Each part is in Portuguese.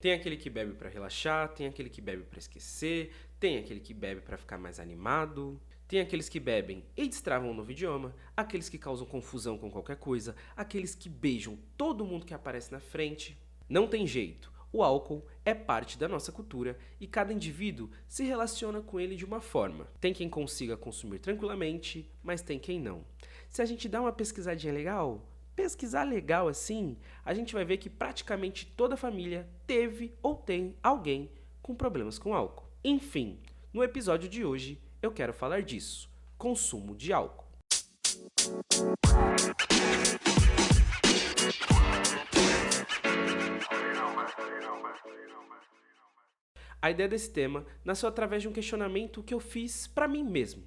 Tem aquele que bebe pra relaxar, tem aquele que bebe pra esquecer, tem aquele que bebe pra ficar mais animado, tem aqueles que bebem e destravam um novo idioma, aqueles que causam confusão com qualquer coisa, aqueles que beijam todo mundo que aparece na frente. Não tem jeito. O álcool é parte da nossa cultura e cada indivíduo se relaciona com ele de uma forma. Tem quem consiga consumir tranquilamente, mas tem quem não. Se a gente dá uma pesquisadinha legal, pesquisar legal assim, a gente vai ver que praticamente toda a família teve ou tem alguém com problemas com álcool. Enfim, no episódio de hoje eu quero falar disso: consumo de álcool. A ideia desse tema nasceu através de um questionamento que eu fiz pra mim mesmo.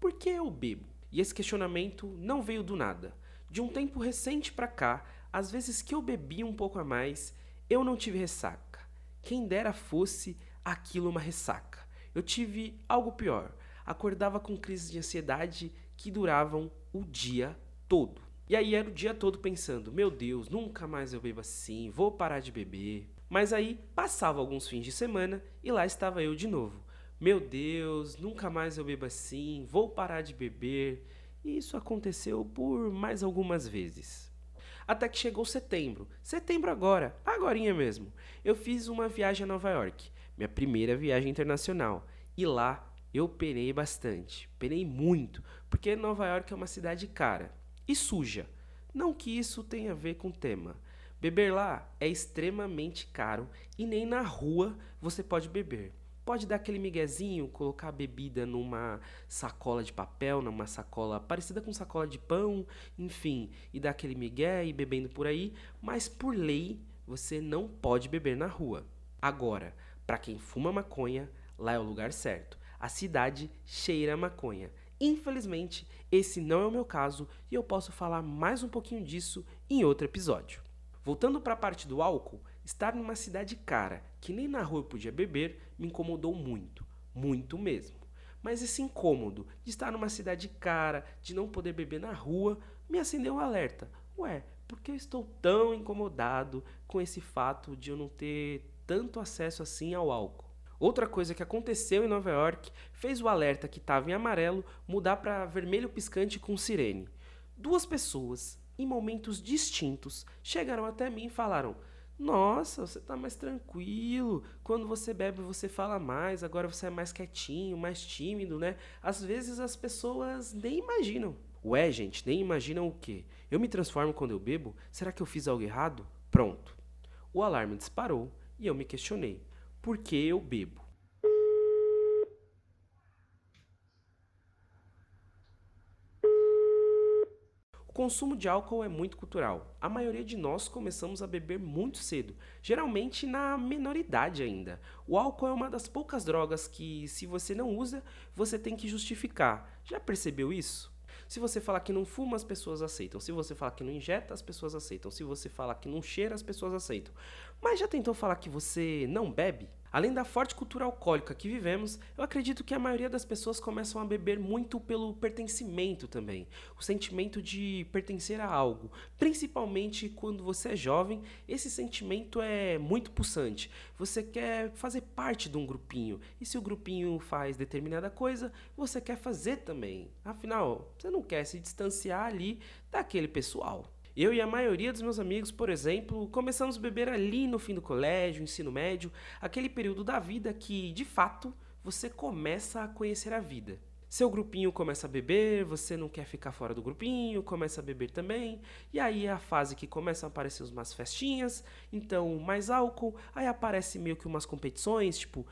Por que eu bebo? E esse questionamento não veio do nada. De um tempo recente pra cá, às vezes que eu bebi um pouco a mais, eu não tive ressaca. Quem dera fosse aquilo uma ressaca. Eu tive algo pior. Acordava com crises de ansiedade que duravam o dia todo. E aí era o dia todo pensando, meu Deus, nunca mais eu bebo assim, vou parar de beber. Mas aí passava alguns fins de semana e lá estava eu de novo. Meu Deus, nunca mais eu bebo assim, vou parar de beber. E isso aconteceu por mais algumas vezes. Até que chegou setembro. Setembro agora, agorinha mesmo. Eu fiz uma viagem a Nova York, minha primeira viagem internacional. E lá eu penei bastante, penei muito, porque Nova York é uma cidade cara e suja. Não que isso tenha a ver com o tema. Beber lá é extremamente caro e nem na rua você pode beber. Pode dar aquele miguezinho, colocar a bebida numa sacola de papel, numa sacola parecida com sacola de pão, enfim, e dar aquele migué e bebendo por aí, mas por lei você não pode beber na rua. Agora, para quem fuma maconha, lá é o lugar certo. A cidade cheira a maconha. Infelizmente, esse não é o meu caso e eu posso falar mais um pouquinho disso em outro episódio. Voltando para a parte do álcool, estar numa cidade cara, que nem na rua eu podia beber, me incomodou muito, muito mesmo. Mas esse incômodo de estar numa cidade cara, de não poder beber na rua, me acendeu um alerta. Ué, por que eu estou tão incomodado com esse fato de eu não ter tanto acesso assim ao álcool? Outra coisa que aconteceu em Nova York fez o alerta que estava em amarelo mudar para vermelho piscante com sirene. Duas pessoas, em momentos distintos, chegaram até mim e falaram: Nossa, você tá mais tranquilo. Quando você bebe, você fala mais. Agora você é mais quietinho, mais tímido, né? Às vezes as pessoas nem imaginam. Ué, gente, nem imaginam o quê? Eu me transformo quando eu bebo? Será que eu fiz algo errado? Pronto. O alarme disparou e eu me questionei: por que eu bebo? O consumo de álcool é muito cultural. A maioria de nós começamos a beber muito cedo, geralmente na menoridade ainda. O álcool é uma das poucas drogas que, se você não usa, você tem que justificar. Já percebeu isso? Se você falar que não fuma, as pessoas aceitam. Se você falar que não injeta, as pessoas aceitam. Se você falar que não cheira, as pessoas aceitam. Mas já tentou falar que você não bebe? Além da forte cultura alcoólica que vivemos, eu acredito que a maioria das pessoas começam a beber muito pelo pertencimento também. O sentimento de pertencer a algo. Principalmente quando você é jovem, esse sentimento é muito pulsante. Você quer fazer parte de um grupinho. E se o grupinho faz determinada coisa, você quer fazer também. Afinal, você não quer se distanciar ali daquele pessoal. Eu e a maioria dos meus amigos, por exemplo, começamos a beber ali no fim do colégio, ensino médio, aquele período da vida que, de fato, você começa a conhecer a vida. Seu grupinho começa a beber, você não quer ficar fora do grupinho, começa a beber também, e aí é a fase que começam a aparecer umas festinhas, então mais álcool, aí aparece meio que umas competições, tipo,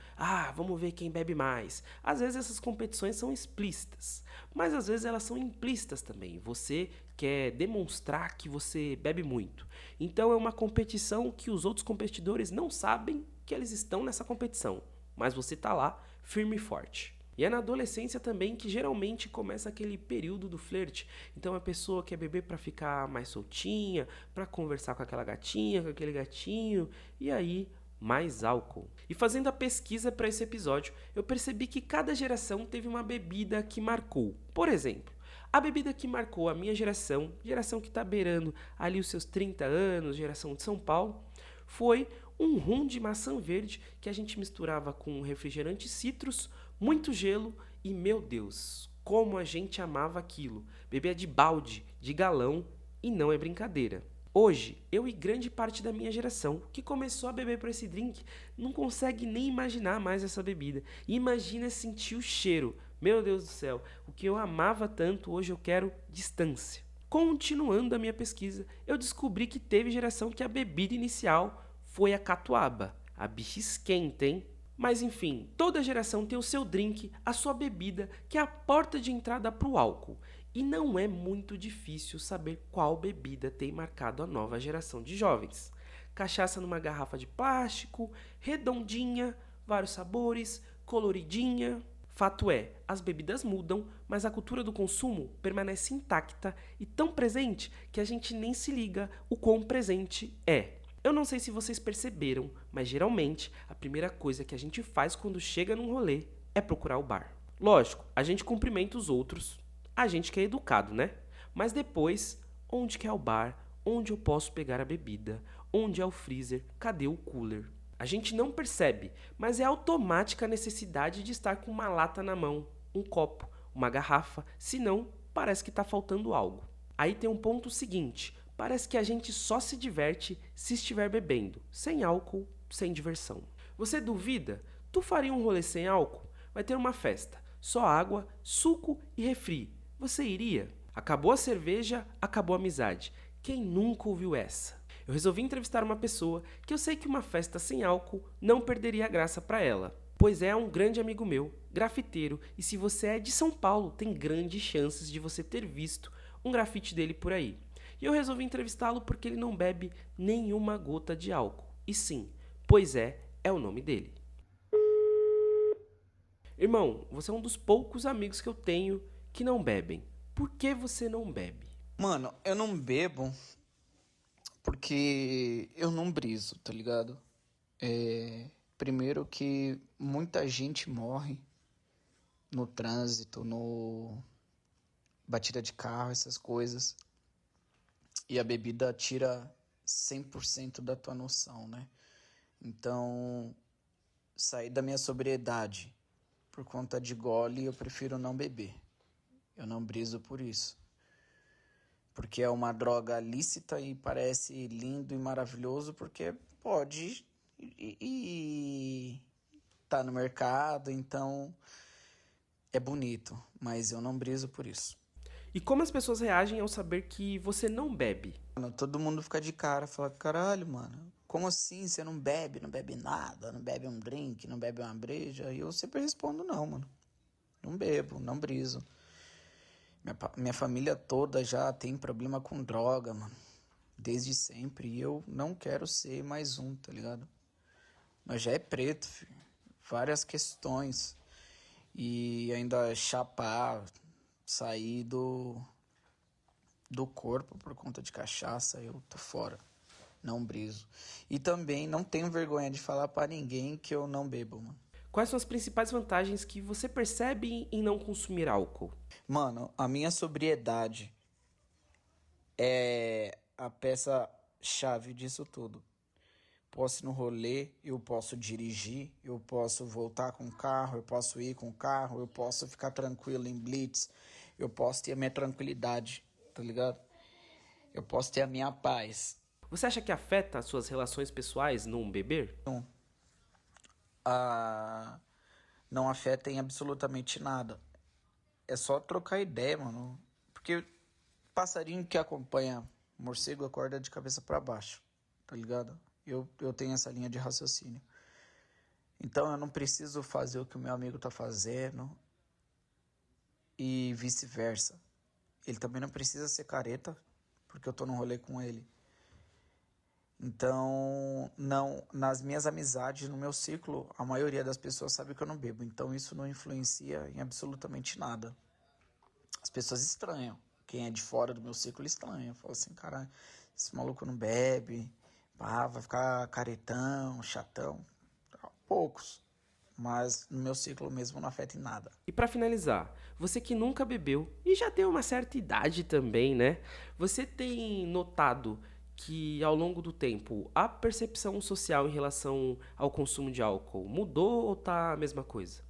vamos ver quem bebe mais. Às vezes essas competições são explícitas, mas às vezes elas são implícitas também. Você quer demonstrar que você bebe muito. Então é uma competição que os outros competidores não sabem que eles estão nessa competição, mas você tá lá firme e forte. E é na adolescência também que geralmente começa aquele período do flerte. Então a pessoa quer beber para ficar mais soltinha, para conversar com aquela gatinha, com aquele gatinho, e aí mais álcool. E fazendo a pesquisa para esse episódio, eu percebi que cada geração teve uma bebida que marcou. Por exemplo, a bebida que marcou a minha geração que está beirando ali os seus 30 anos, geração de São Paulo, foi um rum de maçã verde que a gente misturava com refrigerante citrus, muito gelo e, meu Deus, como a gente amava aquilo. Bebia de balde, de galão e não é brincadeira. Hoje, eu e grande parte da minha geração que começou a beber por esse drink não consegue nem imaginar mais essa bebida. E imagina sentir o cheiro. Meu Deus do céu, o que eu amava tanto, hoje eu quero distância. Continuando a minha pesquisa, eu descobri que teve geração que a bebida inicial foi a catuaba. A bicha esquenta, hein? Mas enfim, toda geração tem o seu drink, a sua bebida, que é a porta de entrada para o álcool. E não é muito difícil saber qual bebida tem marcado a nova geração de jovens. Cachaça numa garrafa de plástico, redondinha, vários sabores, coloridinha. Fato é, as bebidas mudam, mas a cultura do consumo permanece intacta e tão presente que a gente nem se liga o quão presente é. Eu não sei se vocês perceberam, mas geralmente a primeira coisa que a gente faz quando chega num rolê é procurar o bar. Lógico, a gente cumprimenta os outros, a gente que é educado, né? Mas depois, onde que é o bar? Onde eu posso pegar a bebida? Onde é o freezer? Cadê o cooler? A gente não percebe, mas é automática a necessidade de estar com uma lata na mão, um copo, uma garrafa, senão parece que está faltando algo. Aí tem um ponto seguinte, parece que a gente só se diverte se estiver bebendo, sem álcool, sem diversão. Você duvida? Tu faria um rolê sem álcool? Vai ter uma festa, só água, suco e refri. Você iria? Acabou a cerveja, acabou a amizade. Quem nunca ouviu essa? Eu resolvi entrevistar uma pessoa que eu sei que uma festa sem álcool não perderia a graça para ela, pois é um grande amigo meu, grafiteiro, e se você é de São Paulo, tem grandes chances de você ter visto um grafite dele por aí. E eu resolvi entrevistá-lo porque ele não bebe nenhuma gota de álcool. E sim, pois é o nome dele. Irmão, você é um dos poucos amigos que eu tenho que não bebem. Por que você não bebe? Mano, eu não bebo porque eu não briso, tá ligado? Primeiro que muita gente morre no trânsito, no batida de carro, essas coisas. E a bebida tira 100% da tua noção, né? Então, sair da minha sobriedade por conta de gole, eu prefiro não beber. Eu não briso por isso. Porque é uma droga lícita e parece lindo e maravilhoso porque pode e tá no mercado, então é bonito, mas eu não briso por isso. E como as pessoas reagem ao saber que você não bebe? Mano, todo mundo fica de cara, fala, caralho, mano, como assim você não bebe nada, não bebe um drink, não bebe uma breja? E eu sempre respondo não, mano, não bebo, não briso. Minha família toda já tem problema com droga, mano. Desde sempre. E eu não quero ser mais um, tá ligado? Mas já é preto, filho. Várias questões. E ainda chapar, sair do corpo por conta de cachaça, eu tô fora. Não briso. E também não tenho vergonha de falar pra ninguém que eu não bebo, mano. Quais são as principais vantagens que você percebe em não consumir álcool? Mano, a minha sobriedade é a peça-chave disso tudo. Posso ir no rolê, eu posso dirigir, eu posso voltar com o carro, eu posso ir com o carro, eu posso ficar tranquilo em blitz, eu posso ter a minha tranquilidade, tá ligado? Eu posso ter a minha paz. Você acha que afeta as suas relações pessoais não beber? Não afeta em absolutamente nada. É só trocar ideia, mano. Porque passarinho que acompanha morcego acorda de cabeça pra baixo, tá ligado? Eu tenho essa linha de raciocínio. Então eu não preciso fazer o que o meu amigo tá fazendo e vice-versa. Ele também não precisa ser careta porque eu tô num rolê com ele. Então, não, nas minhas amizades, no meu círculo, a maioria das pessoas sabe que eu não bebo. Então, isso não influencia em absolutamente nada. As pessoas estranham. Quem é de fora do meu círculo estranha. Fala assim, cara, esse maluco não bebe, vai ficar caretão, chatão. Poucos. Mas no meu círculo mesmo não afeta em nada. E para finalizar, você que nunca bebeu e já tem uma certa idade também, né? Você tem notado que ao longo do tempo a percepção social em relação ao consumo de álcool mudou ou tá a mesma coisa?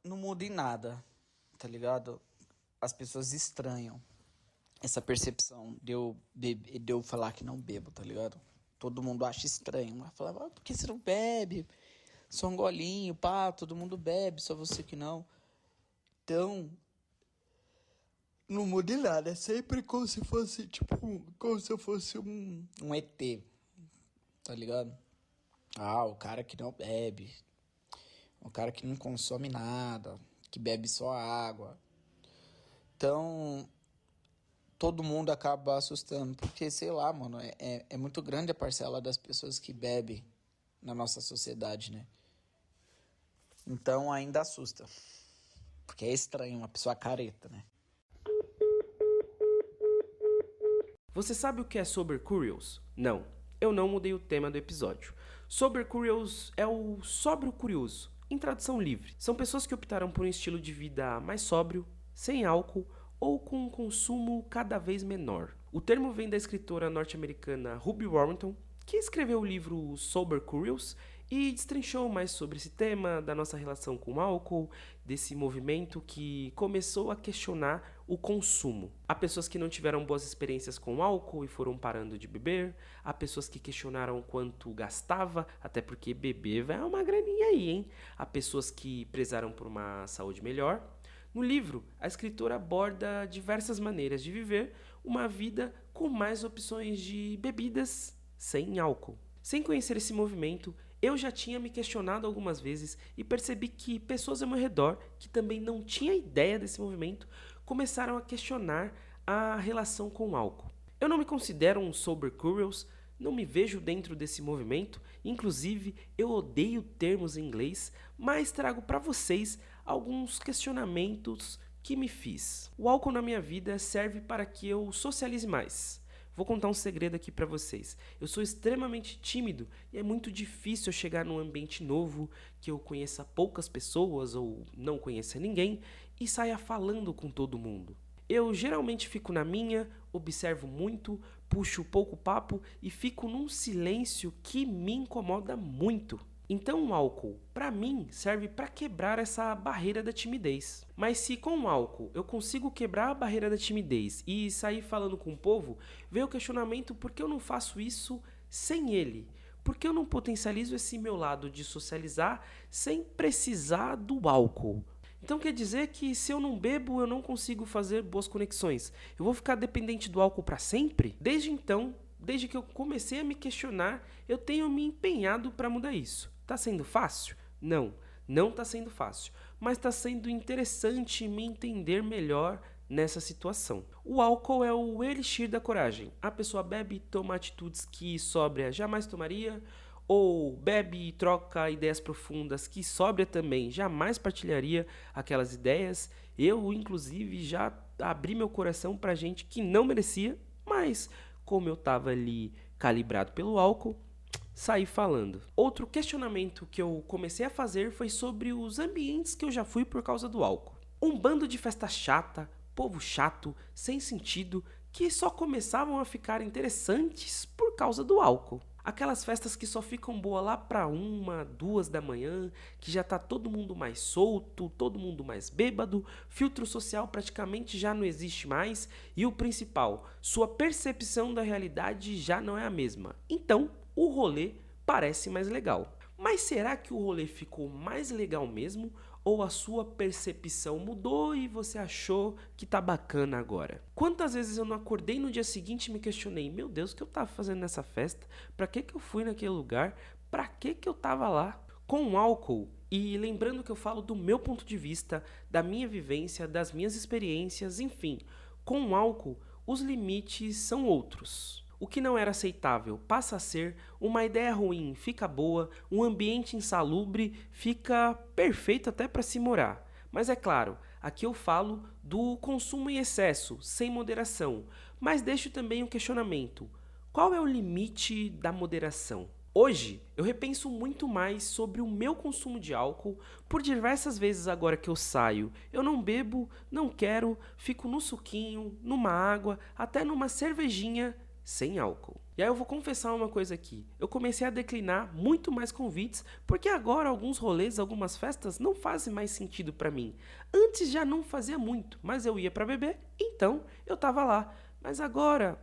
Não muda em nada, tá ligado? As pessoas estranham essa percepção de eu falar que não bebo, tá ligado? Todo mundo acha estranho. Mas falava, por que você não bebe? Só um golinho, pá, todo mundo bebe, só você que não. Então, não muda em nada. É sempre como se fosse, como se eu fosse um ET, tá ligado? O cara que não bebe. O cara que não consome nada, que bebe só água. Então, todo mundo acaba assustando, porque, sei lá, mano, é muito grande a parcela das pessoas que bebem na nossa sociedade, né? Então, ainda assusta, porque é estranho uma pessoa careta, né? Você sabe o que é Sober Curious? Não, eu não mudei o tema do episódio. Sober Curious é o sóbrio curioso, em tradução livre. São pessoas que optaram por um estilo de vida mais sóbrio, sem álcool ou com um consumo cada vez menor. O termo vem da escritora norte-americana Ruby Warrington, que escreveu o livro Sober Curious e destrinchou mais sobre esse tema, da nossa relação com o álcool, desse movimento que começou a questionar o consumo. Há pessoas que não tiveram boas experiências com o álcool e foram parando de beber, há pessoas que questionaram quanto gastava, até porque beber vai uma graninha aí, hein? Há pessoas que prezaram por uma saúde melhor. No livro, a escritora aborda diversas maneiras de viver uma vida com mais opções de bebidas sem álcool. Sem conhecer esse movimento, eu já tinha me questionado algumas vezes e percebi que pessoas ao meu redor, que também não tinham ideia desse movimento, começaram a questionar a relação com o álcool. Eu não me considero um sober curious, não me vejo dentro desse movimento, inclusive eu odeio termos em inglês, mas trago para vocês alguns questionamentos que me fiz. O álcool na minha vida serve para que eu socialize mais. Vou contar um segredo aqui para vocês. Eu sou extremamente tímido e é muito difícil eu chegar num ambiente novo, que eu conheça poucas pessoas ou não conheça ninguém e saia falando com todo mundo. Eu geralmente fico na minha, observo muito, puxo pouco papo e fico num silêncio que me incomoda muito. Então o álcool, para mim, serve para quebrar essa barreira da timidez. Mas se com o álcool eu consigo quebrar a barreira da timidez e sair falando com o povo, vem o questionamento por que eu não faço isso sem ele? Por que eu não potencializo esse meu lado de socializar sem precisar do álcool? Então quer dizer que se eu não bebo, eu não consigo fazer boas conexões. Eu vou ficar dependente do álcool para sempre? Desde então, desde que eu comecei a me questionar, eu tenho me empenhado para mudar isso. Tá sendo fácil? Não, não tá sendo fácil, mas tá sendo interessante me entender melhor nessa situação. O álcool é o elixir da coragem. A pessoa bebe e toma atitudes que sóbria jamais tomaria, ou bebe e troca ideias profundas que sóbria também jamais partilharia aquelas ideias. Eu, inclusive, já abri meu coração pra gente que não merecia, mas como eu tava ali calibrado pelo álcool, saí falando. Outro questionamento que eu comecei a fazer foi sobre os ambientes que eu já fui por causa do álcool. Um bando de festa chata, povo chato, sem sentido, que só começavam a ficar interessantes por causa do álcool. Aquelas festas que só ficam boas lá pra 1, 2 da manhã, que já tá todo mundo mais solto, todo mundo mais bêbado, filtro social praticamente já não existe mais e o principal, sua percepção da realidade já não é a mesma. Então, o rolê parece mais legal. Mas será que o rolê ficou mais legal mesmo? Ou a sua percepção mudou e você achou que tá bacana agora? Quantas vezes eu não acordei no dia seguinte e me questionei, meu Deus, o que eu tava fazendo nessa festa? Pra que eu fui naquele lugar? Pra que eu tava lá? Com o álcool, e lembrando que eu falo do meu ponto de vista, da minha vivência, das minhas experiências, enfim, com o álcool, os limites são outros. O que não era aceitável passa a ser, uma ideia ruim fica boa, um ambiente insalubre fica perfeito até para se morar. Mas é claro, aqui eu falo do consumo em excesso, sem moderação, mas deixo também um questionamento. Qual é o limite da moderação? Hoje, eu repenso muito mais sobre o meu consumo de álcool, por diversas vezes agora que eu saio. Eu não bebo, não quero, fico no suquinho, numa água, até numa cervejinha, sem álcool. E aí eu vou confessar uma coisa aqui. Eu comecei a declinar muito mais convites, porque agora alguns rolês, algumas festas não fazem mais sentido pra mim. Antes já não fazia muito, mas eu ia pra beber, então eu tava lá. Mas agora,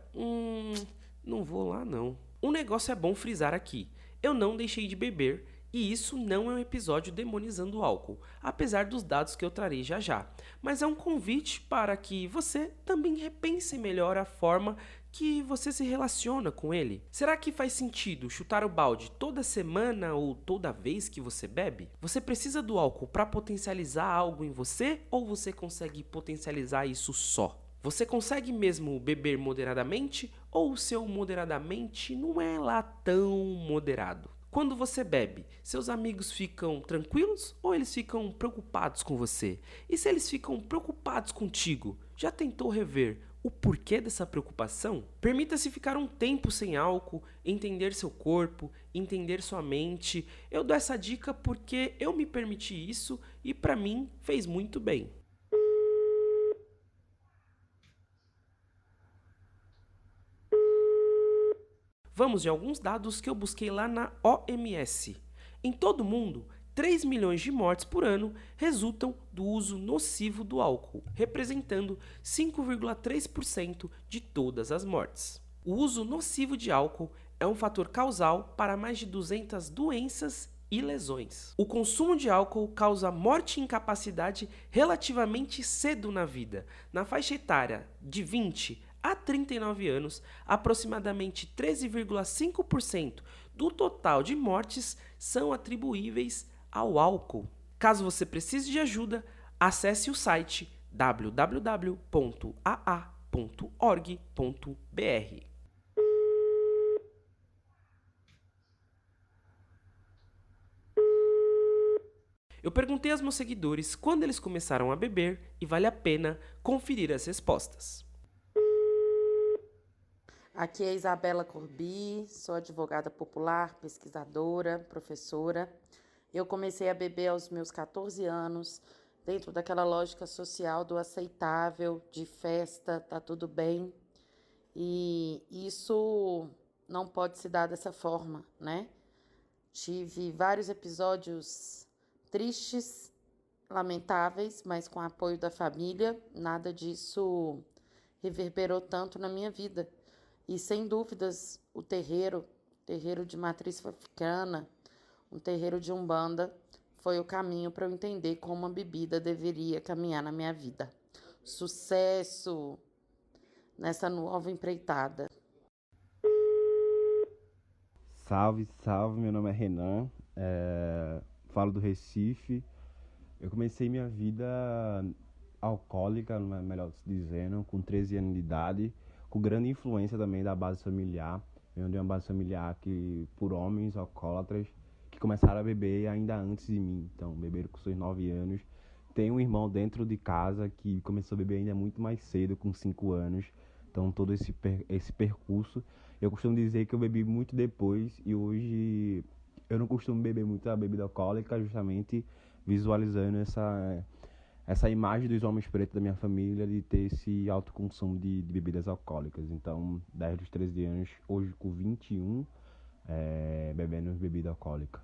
não vou lá não. Um negócio é bom frisar aqui. Eu não deixei de beber, e isso não é um episódio demonizando o álcool, apesar dos dados que eu trarei já já. Mas é um convite para que você também repense melhor a forma que você se relaciona com ele. Será que faz sentido chutar o balde toda semana ou toda vez que você bebe? Você precisa do álcool para potencializar algo em você ou você consegue potencializar isso só? Você consegue mesmo beber moderadamente ou o seu moderadamente não é lá tão moderado? Quando você bebe, seus amigos ficam tranquilos ou eles ficam preocupados com você? E se eles ficam preocupados contigo, já tentou rever o porquê dessa preocupação? Permita-se ficar um tempo sem álcool, entender seu corpo, entender sua mente. Eu dou essa dica porque eu me permiti isso e para mim fez muito bem. Vamos de alguns dados que eu busquei lá na OMS. Em todo o mundo, 3 milhões de mortes por ano resultam do uso nocivo do álcool, representando 5,3% de todas as mortes. O uso nocivo de álcool é um fator causal para mais de 200 doenças e lesões. O consumo de álcool causa morte e incapacidade relativamente cedo na vida. Na faixa etária de 20 a 39 anos, aproximadamente 13,5% do total de mortes são atribuíveis ao álcool. Caso você precise de ajuda, acesse o site www.aa.org.br. Eu perguntei aos meus seguidores quando eles começaram a beber e vale a pena conferir as respostas. Aqui é Isabela Corbi, sou advogada popular, pesquisadora, professora. Eu comecei a beber aos meus 14 anos, dentro daquela lógica social do aceitável, de festa, tá tudo bem. E isso não pode se dar dessa forma, né? Tive vários episódios tristes, lamentáveis, mas com apoio da família, nada disso reverberou tanto na minha vida. E sem dúvidas, o terreiro de matriz africana, um terreiro de Umbanda, foi o caminho para eu entender como a bebida deveria caminhar na minha vida. Sucesso nessa nova empreitada. Salve, salve, meu nome é Renan, falo do Recife. Eu comecei minha vida alcoólica, melhor dizendo, com 13 anos de idade, com grande influência também da base familiar. Eu venho de uma base familiar por homens alcoólatras que começaram a beber ainda antes de mim, então beberam com seus 9 anos. Tenho um irmão dentro de casa que começou a beber ainda muito mais cedo, com 5 anos, então todo esse percurso. Eu costumo dizer que eu bebi muito depois e hoje eu não costumo beber muita bebida alcoólica, justamente visualizando essa imagem dos homens pretos da minha família de ter esse alto consumo de bebidas alcoólicas. Então, desde os 13 anos, hoje com 21, bebendo bebida alcoólica.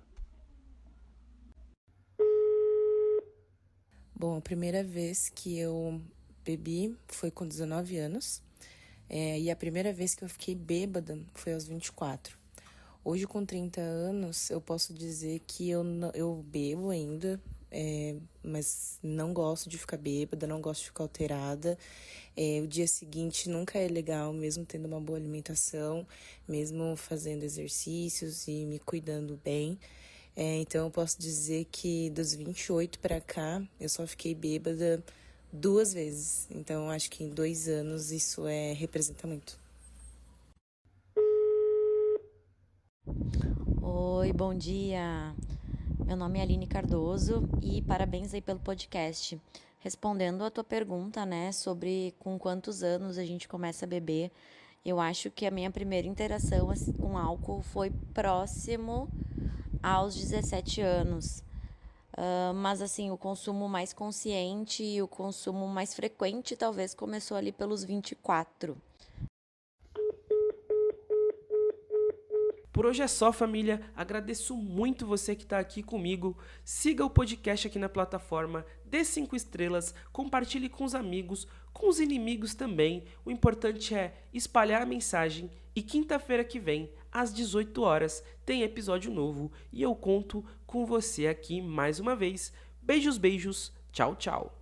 Bom, a primeira vez que eu bebi foi com 19 anos. E a primeira vez que eu fiquei bêbada foi aos 24. Hoje, com 30 anos, eu posso dizer que eu bebo ainda, mas não gosto de ficar bêbada, não gosto de ficar alterada. O dia seguinte nunca é legal, mesmo tendo uma boa alimentação, mesmo fazendo exercícios e me cuidando bem. Então, eu posso dizer que dos 28 para cá, eu só fiquei bêbada 2 vezes. Então, acho que em 2 anos isso representa muito. Oi, bom dia. Meu nome é Aline Cardoso e parabéns aí pelo podcast. Respondendo a tua pergunta, né, sobre com quantos anos a gente começa a beber, eu acho que a minha primeira interação com álcool foi próximo aos 17 anos. Mas assim, o consumo mais consciente e o consumo mais frequente talvez começou ali pelos 24. Por hoje é só, família. Agradeço muito você que está aqui comigo. Siga o podcast aqui na plataforma, dê 5 estrelas, compartilhe com os amigos, com os inimigos também. O importante é espalhar a mensagem. E quinta-feira que vem, às 18 horas, tem episódio novo. E eu conto com você aqui mais uma vez. Beijos, beijos. Tchau, tchau.